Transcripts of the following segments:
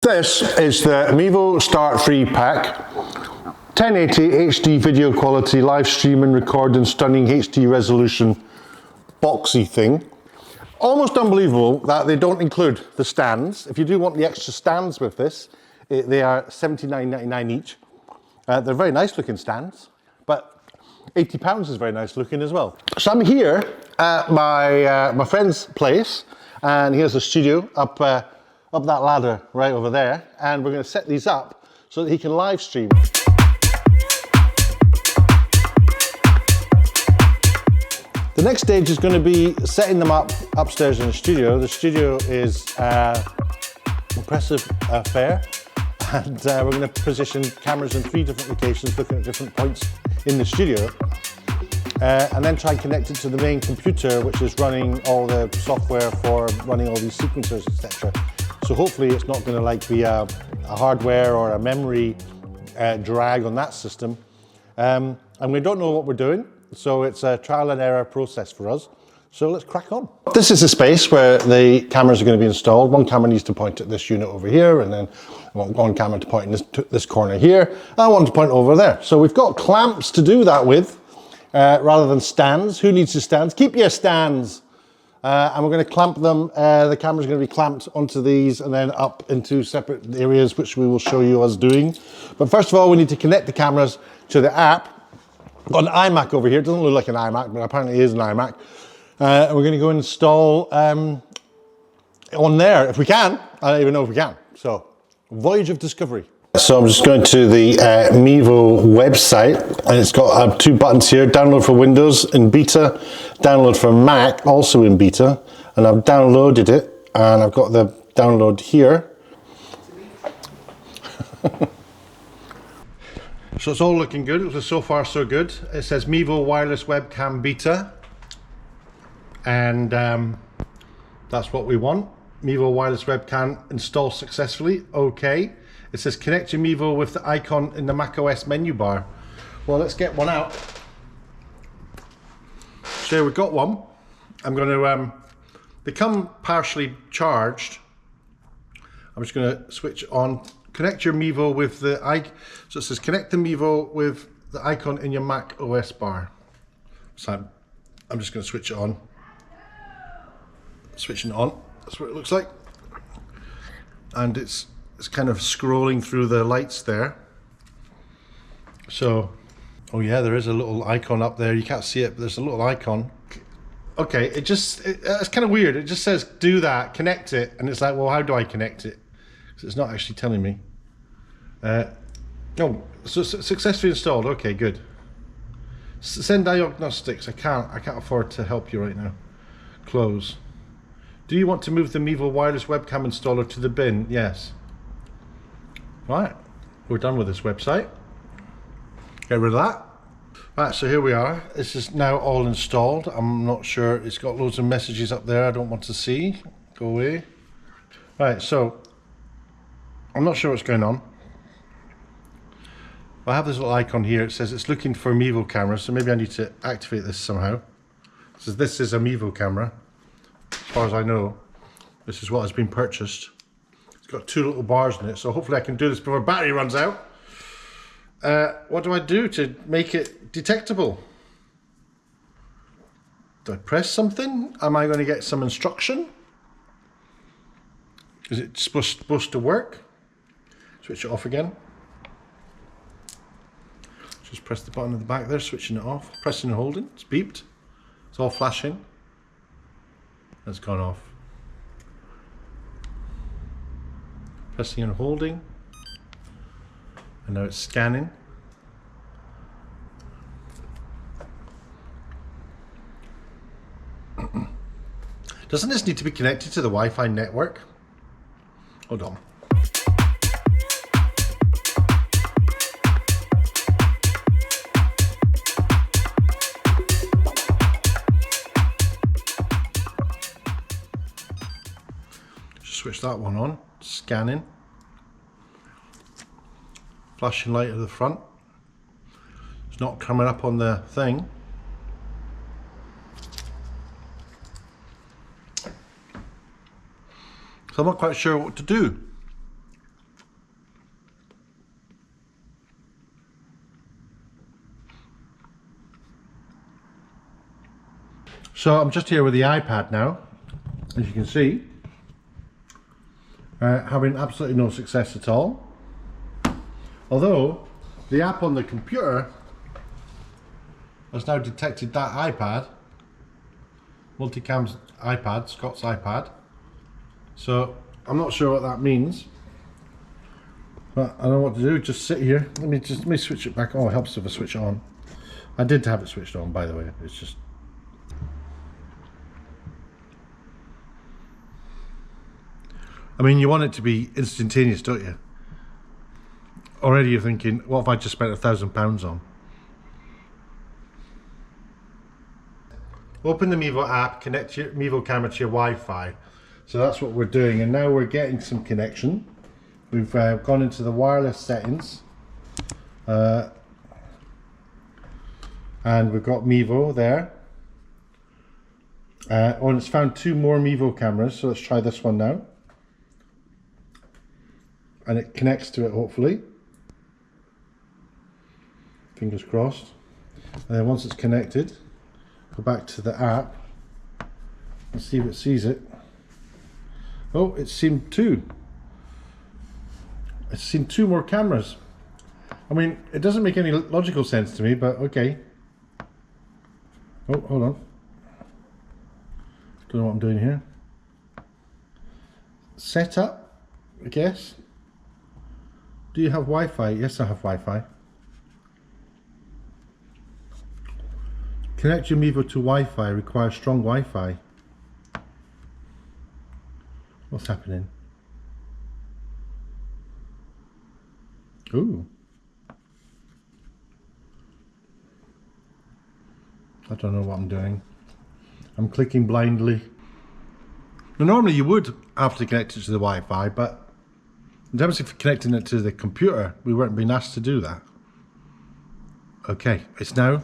This is the Mevo Start Free Pack. 1080 HD video quality, live stream and record in stunning HD resolution boxy thing. Almost unbelievable that they don't include the stands. If you do want the extra stands with this, they are £79.99 each. They're very nice looking stands, but £80 is very nice looking as well. So I'm here at my friend's place, and here's the studio up that ladder right over there, and we're going to set these up so that he can live stream. The next stage is going to be setting them up upstairs in the studio. The studio is impressive affair, and we're going to position cameras in 3 different locations, looking at different points in the studio, and then try and connect it to the main computer, which is running all the software for running all these sequencers, etc. So hopefully it's not going to be a hardware or a memory drag on that system, and we don't know what we're doing. So it's a trial and error process for us. So let's crack on. This is a space where the cameras are going to be installed. One camera needs to point at this unit over here, and then I want one camera to point in this corner here. I want to point over there. So we've got clamps to do that with, rather than stands. Who needs the stands? Keep your stands. And we're going to clamp them. The camera's going to be clamped onto these and then up into separate areas, which we will show you us doing. But first of all, we need to connect the cameras to the app. Got an iMac over here. It doesn't look like an iMac, but apparently it is an iMac. We're going to go and install on there if we can. I don't even know if we can. So, voyage of discovery. So I'm just going to the Mevo website, and it's got 2 buttons here: download for Windows in beta, download for Mac also in beta. And I've downloaded it, and I've got the download here. So it's all looking good. So far so good. It says Mevo wireless webcam beta, and that's what we want. Mevo wireless webcam installed successfully. Okay. It says connect your Mevo with the icon in the macOS menu bar. Well, let's get one out. So we've got one. I'm going to they come partially charged. I'm just going to switch on. Connect your Mevo with the icon. So it says connect the Mevo with the icon in your Mac OS bar. So I'm just going to switch it on. Switching it on. That's what it looks like. And it's kind of scrolling through the lights there. So, oh yeah, there is a little icon up there. You can't see it, but there's a little icon. Okay, it's kind of weird. It just says do that, connect it, and it's like, well, how do I connect it? Because it's not actually telling me. No, so successfully installed. Okay, good. Send diagnostics. I can't afford to help you right now. Close. Do you want to move the Mevo wireless webcam installer to the bin? Yes. Right, we're done with this website. Get rid of that. Right, so here we are. This is now all installed. I'm not sure. It's got loads of messages up there I don't want to see. Go away. Right, so I'm not sure what's going on. I have this little icon here. It says it's looking for Mevo cameras, so maybe I need to activate this somehow. It says this is a Mevo camera. As far as I know, this is what has been purchased. It's got 2 little bars in it, so hopefully I can do this before battery runs out. What do I do to make it detectable? Do I press something? Am I going to get some instruction? Is it supposed to work? Switch it off again. Just press the button at the back there, switching it off. Pressing and holding, it's beeped. It's all flashing. It's gone off. Pressing and holding, and now it's scanning. Doesn't this need to be connected to the Wi-Fi network? Hold on. Just switch that one on. Scanning, flashing light at the front. It's not coming up on the thing. So I'm not quite sure what to do. So I'm just here with the iPad now, as you can see, having absolutely no success at all. Although the app on the computer has now detected that iPad, multicam's iPad, Scott's iPad. So I'm not sure what that means, but I don't know what to do. Just sit here. Let me switch it back. Oh, it helps if I switch it on. I did have it switched on, by the way. It's just. I mean, you want it to be instantaneous, don't you? Already you're thinking, what if I just spent £1,000 on? Open the Mevo app, connect your Mevo camera to your Wi-Fi. So that's what we're doing, and now we're getting some connection. We've gone into the wireless settings, and we've got Mevo there. Oh, and it's found 2 more Mevo cameras, so let's try this one now. And it connects to it, hopefully. Fingers crossed. And then once it's connected, go back to the app and see if it sees it. Oh, it's seen 2. It's seen 2 more cameras. I mean, it doesn't make any logical sense to me, but okay. Oh, hold on. Don't know what I'm doing here. Setup, I guess. Do you have Wi-Fi? Yes, I have Wi-Fi. Connect your Mevo to Wi-Fi. Requires strong Wi-Fi. What's happening? Ooh. I don't know what I'm doing. I'm clicking blindly. Now, normally you would have to connect it to the Wi-Fi, but in terms of connecting it to the computer, we weren't being asked to do that. Okay, it's now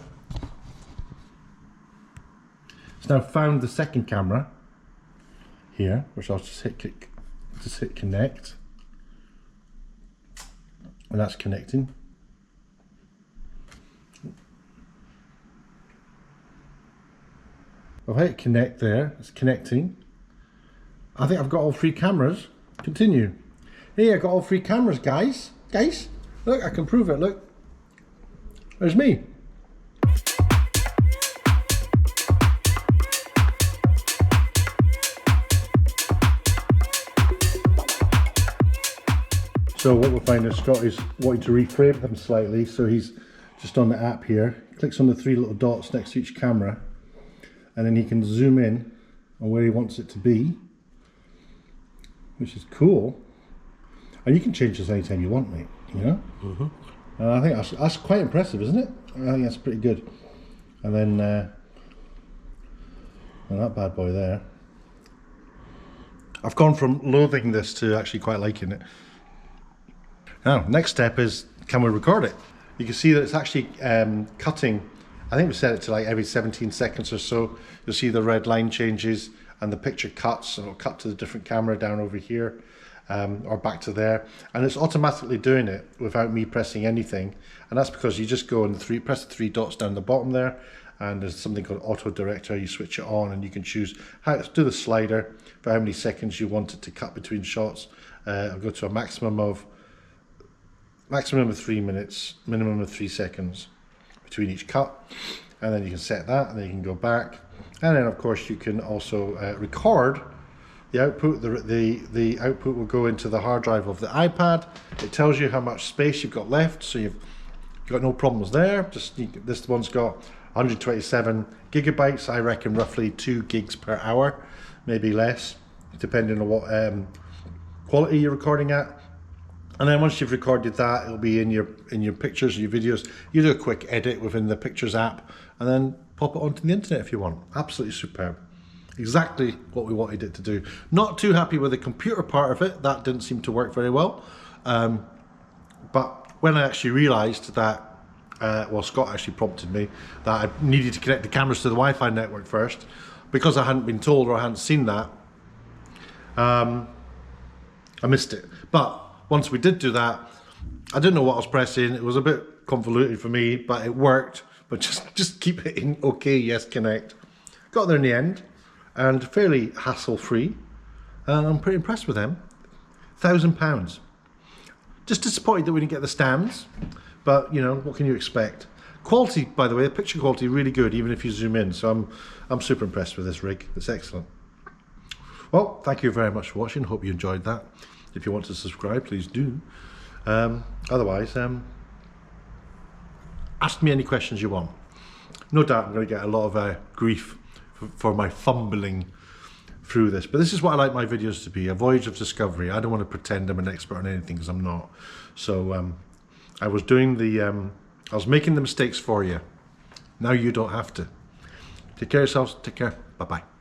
found the second camera here, which I'll just hit connect, and that's connecting. I've hit connect there, it's connecting. I think I've got all 3 cameras. Continue. Hey, I got all 3 cameras, guys. Guys, look, I can prove it, look. There's me. So what we'll find is Scott is wanting to reframe them slightly, so he's just on the app here, clicks on the 3 little dots next to each camera, and then he can zoom in on where he wants it to be, which is cool. And you can change this anytime you want, mate, you know? Mm-hmm. And I think that's quite impressive, isn't it? I think that's pretty good. And then and that bad boy there. I've gone from loathing this to actually quite liking it. Now, next step is, can we record it? You can see that it's actually cutting. I think we set it to like every 17 seconds or so. You'll see the red line changes and the picture cuts, and it'll cut to the different camera down over here. Or back to there, and it's automatically doing it without me pressing anything, and that's because you just go and press the 3 dots down the bottom there, and there's something called auto director. You switch it on and you can choose how to do the slider for how many seconds you want it to cut between shots. I'll go to a maximum of 3 minutes, minimum of 3 seconds between each cut, and then you can set that, and then you can go back, and then of course you can also record the output. The output will go into the hard drive of the iPad. It tells you how much space you've got left, so you've got no problems there. This one's got 127 gigabytes. I reckon roughly 2 gigs per hour, maybe less, depending on what quality you're recording at. And then once you've recorded that, it'll be in your pictures, your videos. You do a quick edit within the Pictures app, and then pop it onto the internet if you want. Absolutely superb. Exactly what we wanted it to do. Not too happy with the computer part of it. That didn't seem to work very well. But when I actually realized that, well, Scott actually prompted me that I needed to connect the cameras to the Wi-Fi network first, because I hadn't been told or I hadn't seen that, I missed it. But once we did do that, I didn't know what I was pressing. It was a bit convoluted for me, but it worked. But just keep hitting OK, yes, connect. got there in the end, and fairly hassle-free, and I'm pretty impressed with them. £1,000. Just disappointed that we didn't get the stands, but you know, what can you expect? Quality, by the way, the picture quality really good, even if you zoom in. So I'm super impressed with this rig. It's excellent. Well, thank you very much for watching. Hope you enjoyed that. If you want to subscribe, please do. Otherwise, ask me any questions you want. No doubt I'm going to get a lot of grief for my fumbling through this, but this is what I like my videos to be, a voyage of discovery. I don't want to pretend I'm an expert on anything, because I'm not. So I was doing I was making the mistakes for you. Now you don't have to. Take care of yourselves. Take care. Bye-bye.